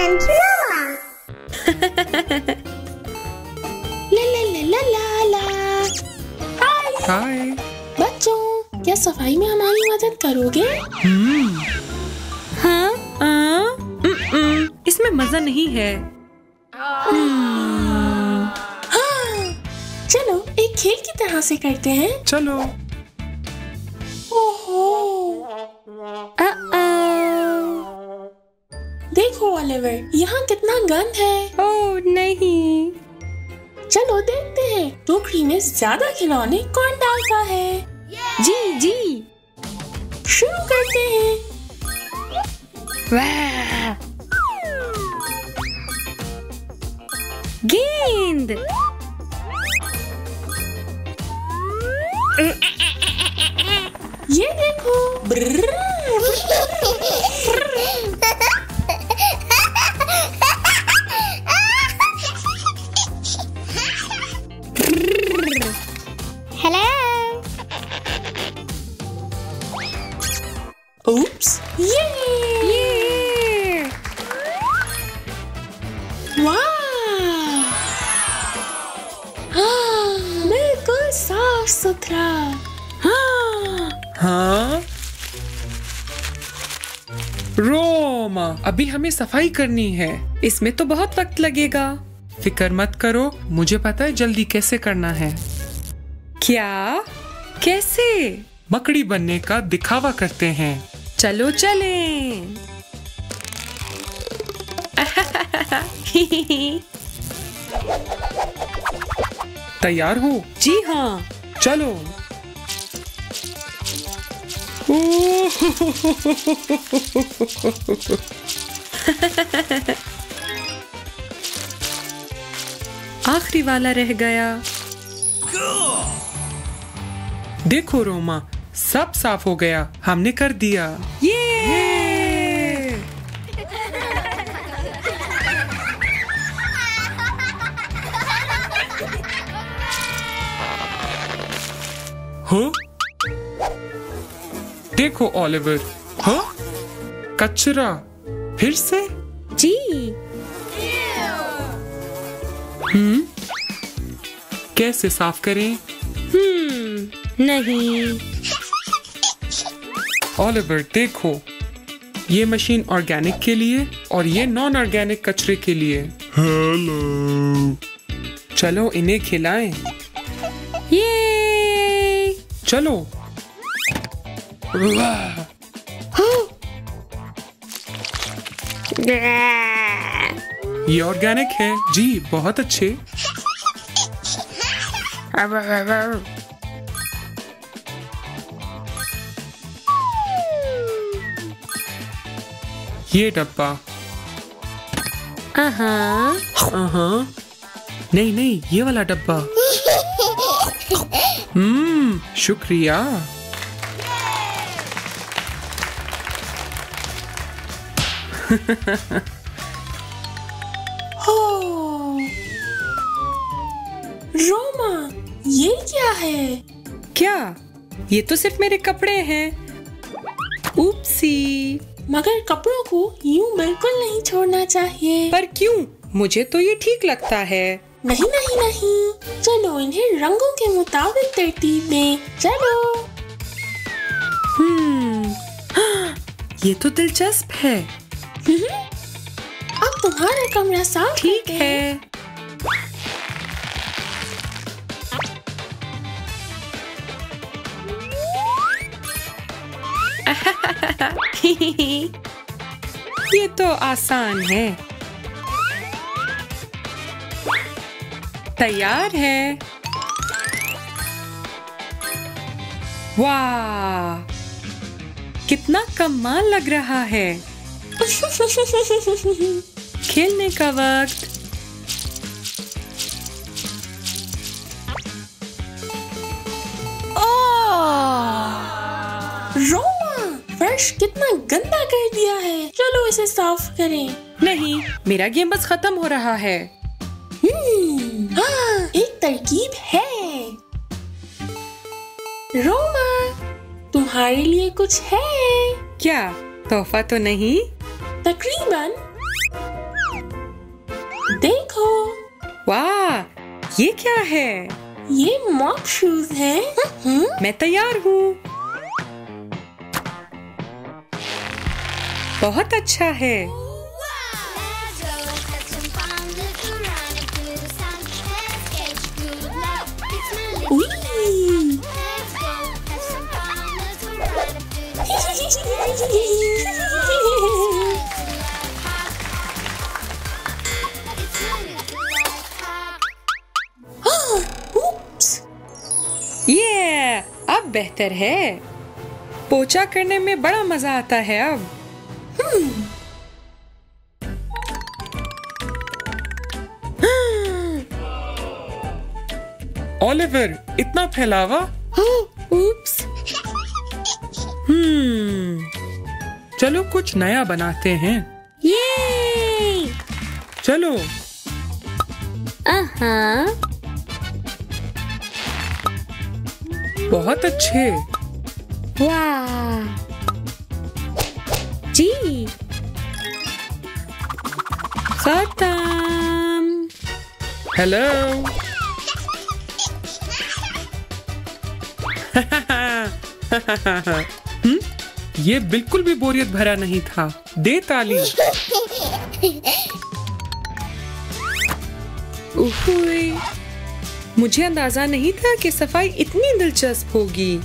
and Roma. ला ला ला ला ला ला। हाय। बच्चों, क्या सफाई में हमारी मदद करोगे? हाँ? इसमें मजा नहीं है। हाँ, चलो एक खेल की तरह से करते हैं। चलो। ओहो, देखो ओलिवर, यहाँ कितना गंद है। ओह नहीं। चलो देखते हैं टोकरी में ज्यादा खिलौने कौन डालता है। जी जी। शुरू करते हैं। वाह! गेंद। ये देखो। Hello. Oops! ये! वाह! हाँ, बिल्कुल साफ सुथरा। हाँ, हाँ? रोमा, अभी हमें सफाई करनी है। इसमें तो बहुत वक्त लगेगा। फिक्र मत करो, मुझे पता है जल्दी कैसे करना है। क्या? कैसे? मकड़ी बनने का दिखावा करते हैं। चलो चलें। तैयार हो? जी हाँ। चलो। आखिरी वाला रह गया। देखो रोमा, सब साफ हो गया। हमने कर दिया। ये! हाँ? देखो ओलिवर। हाँ? कचरा फिर से? जी। कैसे साफ करें? नहीं। ओलिवर देखो, ये मशीन ऑर्गेनिक के लिए और ये नॉन ऑर्गेनिक कचरे के लिए। हेलो। चलो इन्हें खिलाएं। ये! चलो। वाह! ये ऑर्गेनिक है जी, बहुत अच्छे। ये डब्बा। नहीं नहीं, ये वाला डब्बा। शुक्रिया। हो, रोमा, ये क्या है? क्या? ये तो सिर्फ मेरे कपड़े हैं। उपसी। मगर कपड़ों को यूं बिल्कुल नहीं छोड़ना चाहिए। पर क्यों? मुझे तो ये ठीक लगता है। नहीं नहीं नहीं, चलो इन्हें रंगों के मुताबिक तरतीब दें। चलो। ये तो दिलचस्प है। अब तुम्हारा कमरा साफ ठीक करते हैं। है। ये तो आसान है। तैयार है। वाह! कितना कमाल लग रहा है। खेलने का वक्त। रोमा, फर्श कितना गंदा कर दिया है। चलो इसे साफ करें। नहीं, मेरा गेम बस खत्म हो रहा है। हाँ, एक तरकीब है। रोमा, तुम्हारे लिए कुछ है। क्या? तोहफा तो नहीं? तकरीबन। देखो, वाह, ये क्या है? ये मॉप शूज हैं। मैं तैयार हूँ। बहुत अच्छा है। उई। ये अब बेहतर है। पोछा करने में बड़ा मजा आता है अब। ओलिवर, इतना फैलावा? उप्स। चलो कुछ नया बनाते हैं। ये चलो। बहुत अच्छे। वाह जी। खत्म। हेलो। ये बिल्कुल भी बोरियत भरा नहीं था। दे ताली। मुझे अंदाजा नहीं था कि सफाई इतनी दिलचस्प होगी।